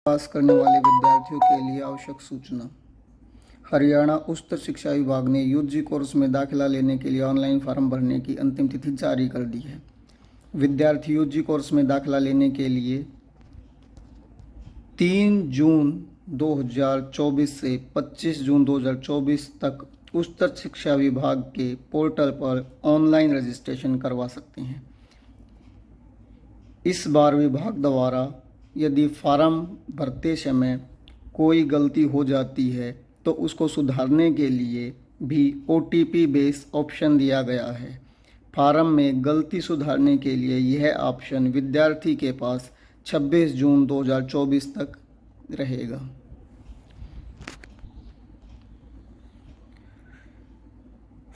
पास करने वाले विद्यार्थियों के लिए आवश्यक सूचना। हरियाणा उच्च शिक्षा विभाग ने यूजी कोर्स में दाखिला लेने के लिए ऑनलाइन फॉर्म भरने की अंतिम तिथि जारी कर दी है। विद्यार्थी यूजी कोर्स में दाखिला लेने के लिए 3 जून 2024 से 25 जून 2024 तक उच्च शिक्षा विभाग के पोर्टल पर ऑनलाइन रजिस्ट्रेशन करवा सकते हैं। इस बार विभाग द्वारा यदि फॉर्म भरते समय कोई गलती हो जाती है तो उसको सुधारने के लिए भी OTP बेस ऑप्शन दिया गया है। फॉर्म में गलती सुधारने के लिए यह ऑप्शन विद्यार्थी के पास 26 जून 2024 तक रहेगा।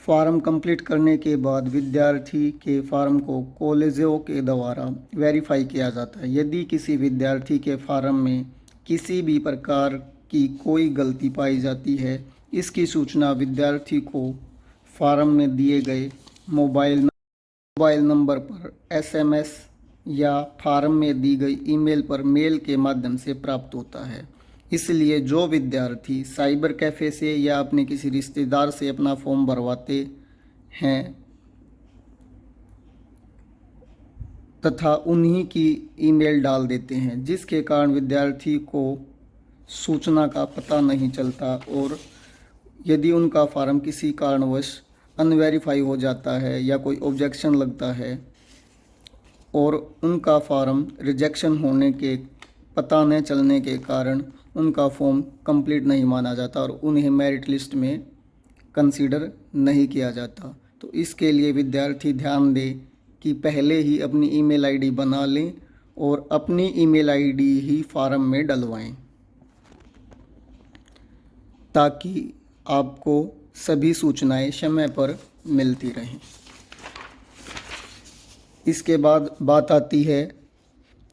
फॉर्म कंप्लीट करने के बाद विद्यार्थी के फॉर्म को कॉलेजों के द्वारा वेरीफाई किया जाता है। यदि किसी विद्यार्थी के फॉर्म में किसी भी प्रकार की कोई गलती पाई जाती है, इसकी सूचना विद्यार्थी को फॉर्म में दिए गए मोबाइल नंबर पर SMS या फॉर्म में दी गई ईमेल पर मेल के माध्यम से प्राप्त होता है। इसलिए जो विद्यार्थी साइबर कैफ़े से या अपने किसी रिश्तेदार से अपना फॉर्म भरवाते हैं तथा उन्हीं की ईमेल डाल देते हैं, जिसके कारण विद्यार्थी को सूचना का पता नहीं चलता और यदि उनका फॉर्म किसी कारणवश अनवेरीफाई हो जाता है या कोई ऑब्जेक्शन लगता है और उनका फॉर्म रिजेक्शन होने के पता न चलने के कारण उनका फॉर्म कंप्लीट नहीं माना जाता और उन्हें मेरिट लिस्ट में कंसीडर नहीं किया जाता। तो इसके लिए विद्यार्थी ध्यान दें कि पहले ही अपनी ईमेल आईडी बना लें और अपनी ईमेल आईडी ही फॉर्म में डलवाएं ताकि आपको सभी सूचनाएं समय पर मिलती रहें। इसके बाद बात आती है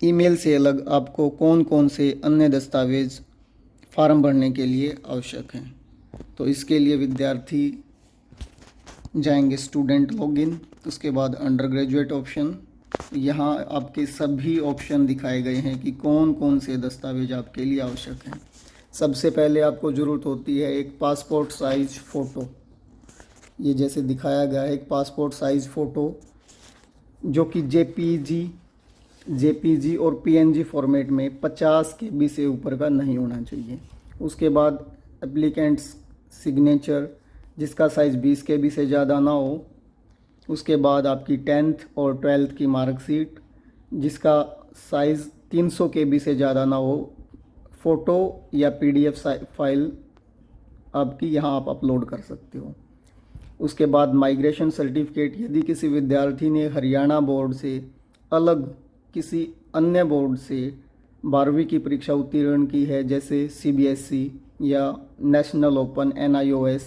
ईमेल से अलग आपको कौन कौन से अन्य दस्तावेज़ फॉर्म भरने के लिए आवश्यक हैं। तो इसके लिए विद्यार्थी जाएंगे स्टूडेंट लॉगिन, उसके बाद अंडर ग्रेजुएट ऑप्शन। यहाँ आपके सभी ऑप्शन दिखाए गए हैं कि कौन कौन से दस्तावेज आपके लिए आवश्यक हैं। सबसे पहले आपको ज़रूरत होती है एक पासपोर्ट साइज़ फ़ोटो। ये जैसे दिखाया गया है, एक पासपोर्ट साइज़ फ़ोटो जो कि JPG और PNG फॉर्मेट में 50 KB से ऊपर का नहीं होना चाहिए। उसके बाद एप्लीकेंट्स सिग्नेचर जिसका साइज़ 20 KB से ज़्यादा ना हो। उसके बाद आपकी 10th और 12th की मार्कशीट जिसका साइज़ 300 KB से ज़्यादा ना हो। फ़ोटो या PDF फाइल आपकी यहाँ आप अपलोड कर सकते हो। उसके बाद माइग्रेशन सर्टिफिकेट, यदि किसी विद्यार्थी ने हरियाणा बोर्ड से अलग किसी अन्य बोर्ड से 12वीं की परीक्षा उत्तीर्ण की है, जैसे CBSE या नेशनल ओपन NIOS,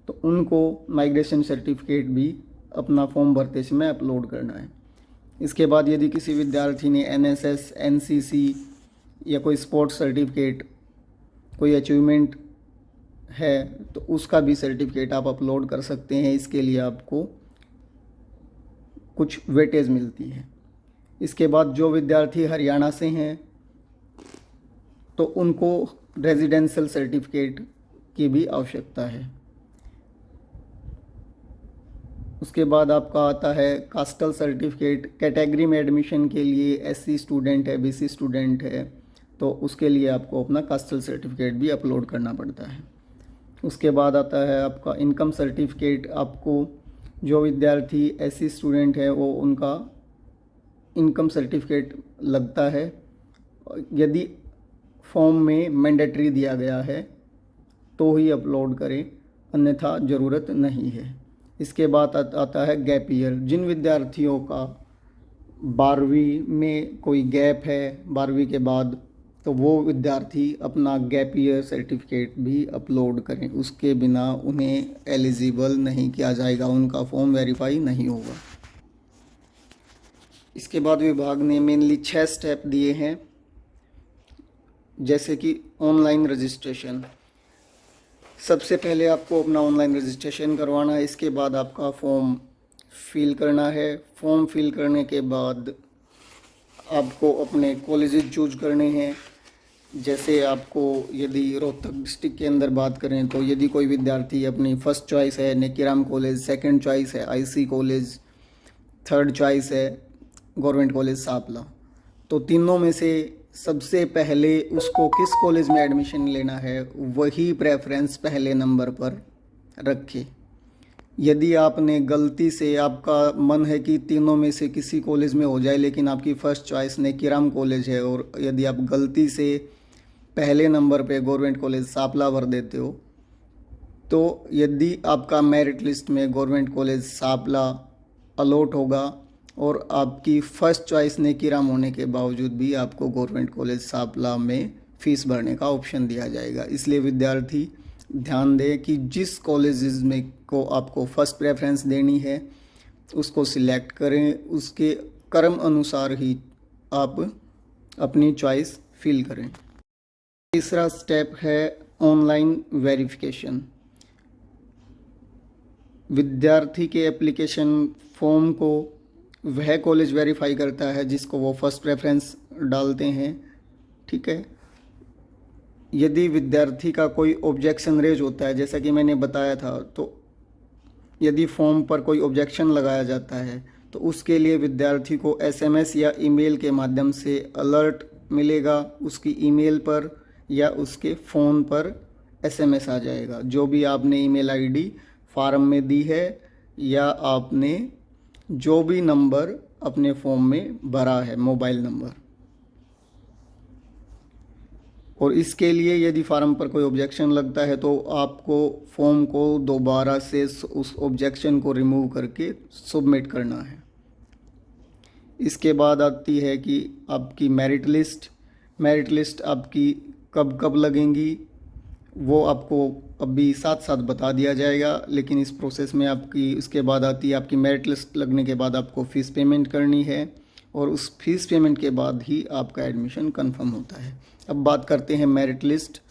तो उनको माइग्रेशन सर्टिफिकेट भी अपना फॉर्म भरते समय अपलोड करना है। इसके बाद यदि किसी विद्यार्थी ने NSS NCC या कोई स्पोर्ट्स सर्टिफिकेट, कोई अचीवमेंट है, तो उसका भी सर्टिफिकेट आप अपलोड कर सकते हैं। इसके लिए आपको कुछ वेटेज मिलती है। इसके बाद जो विद्यार्थी हरियाणा से हैं तो उनको रेजिडेंशियल सर्टिफिकेट की भी आवश्यकता है। उसके बाद आपका आता है कास्टल सर्टिफिकेट। कैटेगरी में एडमिशन के लिए SC स्टूडेंट है, BC स्टूडेंट है, तो उसके लिए आपको अपना कास्टल सर्टिफिकेट भी अपलोड करना पड़ता है। उसके बाद आता है आपका इनकम सर्टिफिकेट। आपको जो विद्यार्थी SC स्टूडेंट है वो उनका इनकम सर्टिफिकेट लगता है, यदि फॉर्म में मैंडेटरी दिया गया है तो ही अपलोड करें, अन्यथा ज़रूरत नहीं है। इसके बाद आता है गैप ईयर। जिन विद्यार्थियों का 12वीं में कोई गैप है 12वीं के बाद, तो वो विद्यार्थी अपना गैप ईयर सर्टिफिकेट भी अपलोड करें, उसके बिना उन्हें एलिजिबल नहीं किया जाएगा, उनका फॉर्म वेरीफाई नहीं होगा। इसके बाद विभाग ने मेनली 6 स्टेप दिए हैं, जैसे कि ऑनलाइन रजिस्ट्रेशन। सबसे पहले आपको अपना ऑनलाइन रजिस्ट्रेशन करवाना है। इसके बाद आपका फॉर्म फिल करना है। फॉर्म फिल करने के बाद आपको अपने कॉलेजेस चूज करने हैं। जैसे आपको यदि रोहतक डिस्ट्रिक्ट के अंदर बात करें तो यदि कोई विद्यार्थी अपनी फर्स्ट चॉइस है नेकीराम कॉलेज, सेकंड चॉइस है आईसी कॉलेज, थर्ड चॉइस है गवर्नमेंट कॉलेज सापला, तो तीनों में से सबसे पहले उसको किस कॉलेज में एडमिशन लेना है वही प्रेफरेंस पहले नंबर पर रखे। यदि आपने गलती से, आपका मन है कि तीनों में से किसी कॉलेज में हो जाए लेकिन आपकी फ़र्स्ट चॉइस नेकीराम कॉलेज है, और यदि आप गलती से पहले नंबर पे गवर्नमेंट कॉलेज सापला भर देते हो, तो यदि आपका मेरिट लिस्ट में गवर्नमेंट कॉलेज सापला अलॉट होगा और आपकी फ़र्स्ट चॉइस नेकीराम होने के बावजूद भी आपको गवर्नमेंट कॉलेज सापला में फ़ीस भरने का ऑप्शन दिया जाएगा। इसलिए विद्यार्थी ध्यान दें कि जिस कॉलेजेस में को आपको फ़र्स्ट प्रेफरेंस देनी है उसको सिलेक्ट करें, उसके क्रम अनुसार ही आप अपनी चॉइस फिल करें। तीसरा स्टेप है ऑनलाइन वेरिफिकेशन। विद्यार्थी के एप्लीकेशन फॉर्म को वह कॉलेज वेरीफाई करता है जिसको वो फर्स्ट प्रेफरेंस डालते हैं, ठीक है। यदि विद्यार्थी का कोई ऑब्जेक्शन रेज होता है, जैसा कि मैंने बताया था, तो यदि फॉर्म पर कोई ऑब्जेक्शन लगाया जाता है तो उसके लिए विद्यार्थी को एसएमएस या ईमेल के माध्यम से अलर्ट मिलेगा। उसकी ईमेल पर या उसके फ़ोन पर एसएमएस आ जाएगा, जो भी आपने ईमेल आईडी फार्म में दी है या आपने जो भी नंबर अपने फॉर्म में भरा है, मोबाइल नंबर। और इसके लिए यदि फार्म पर कोई ऑब्जेक्शन लगता है तो आपको फॉर्म को दोबारा से उस ऑब्जेक्शन को रिमूव करके सबमिट करना है। इसके बाद आती है कि आपकी मेरिट लिस्ट आपकी कब कब लगेंगी वो आपको अभी साथ साथ बता दिया जाएगा, लेकिन इस प्रोसेस में आपकी उसके बाद आती है आपकी मेरिट लिस्ट लगने के बाद आपको फ़ीस पेमेंट करनी है, और उस फीस पेमेंट के बाद ही आपका एडमिशन कंफर्म होता है। अब बात करते हैं मेरिट लिस्ट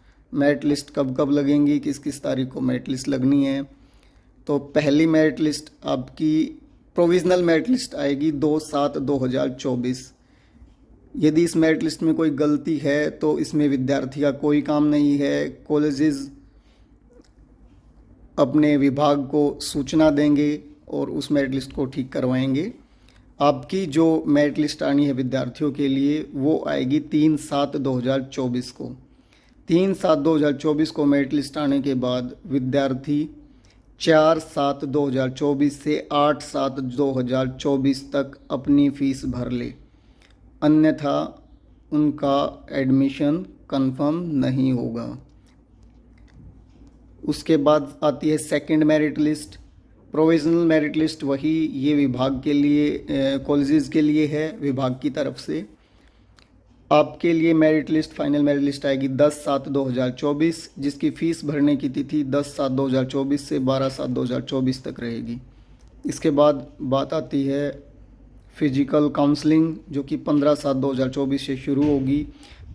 कब कब लगेंगी, किस किस तारीख को मेरिट लिस्ट लगनी है। तो पहली मेरिट लिस्ट आपकी प्रोविज़नल मेरिट लिस्ट आएगी 2/7/2024। यदि इस मेरिट लिस्ट में कोई गलती है तो इसमें विद्यार्थी का कोई काम नहीं है। कॉलेजेस अपने विभाग को सूचना देंगे और उस मेरिट लिस्ट को ठीक करवाएंगे। आपकी जो मेरिट लिस्ट आनी है विद्यार्थियों के लिए वो आएगी 3/7/2024 को। 3/7/2024 को मेरिट लिस्ट आने के बाद विद्यार्थी 4/7/2024 से 8/7/2024 तक अपनी फ़ीस भर ले, अन्यथा उनका एडमिशन कंफर्म नहीं होगा। उसके बाद आती है second merit list. Provisional merit list वही, ये विभाग के लिए, कॉलेजेस के लिए है विभाग की तरफ से। आपके लिए merit list, final merit list आएगी 10/7/2024, जिसकी फ़ीस भरने की तिथि 10/7/2024 से 12/7/2024 तक रहेगी। इसके बाद बात आती है फिजिकल काउंसलिंग, जो कि 15/7/2024 से शुरू होगी।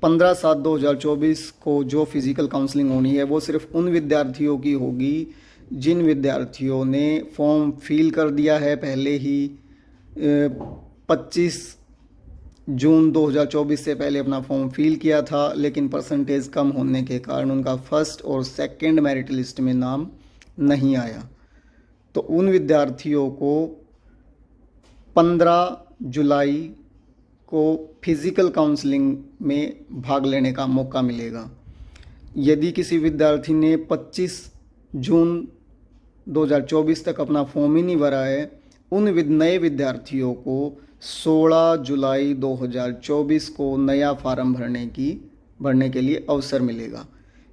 15/7/2024 को जो फिज़िकल काउंसलिंग होनी है वो सिर्फ उन विद्यार्थियों की होगी जिन विद्यार्थियों ने फॉर्म फिल कर दिया है पहले ही, 25 जून 2024 से पहले अपना फॉर्म फिल किया था, लेकिन परसेंटेज कम होने के कारण उनका फर्स्ट और सेकंड मेरिट लिस्ट में नाम नहीं आया। तो उन विद्यार्थियों को 15 जुलाई को फिज़िकल काउंसलिंग में भाग लेने का मौका मिलेगा। यदि किसी विद्यार्थी ने 25 जून 2024 तक अपना फॉर्म ही नहीं भरा है, उन नए विद्यार्थियों को 16 जुलाई 2024 को नया फार्म भरने के लिए अवसर मिलेगा।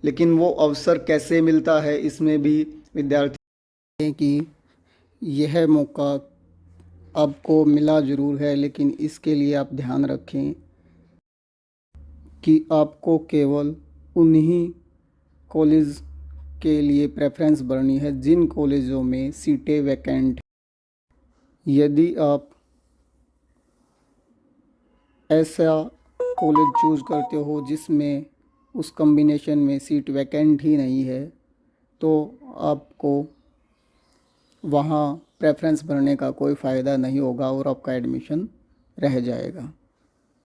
लेकिन वो अवसर कैसे मिलता है, इसमें भी विद्यार्थी कि यह मौका आपको मिला ज़रूर है, लेकिन इसके लिए आप ध्यान रखें कि आपको केवल उन्हीं कॉलेज के लिए प्रेफरेंस भरनी है जिन कॉलेजों में सीटें वैकेंट। यदि आप ऐसा कॉलेज चूज़ करते हो जिसमें उस कॉम्बिनेशन में सीट वैकेंट ही नहीं है, तो आपको वहाँ प्रेफरेंस भरने का कोई फ़ायदा नहीं होगा और आपका एडमिशन रह जाएगा।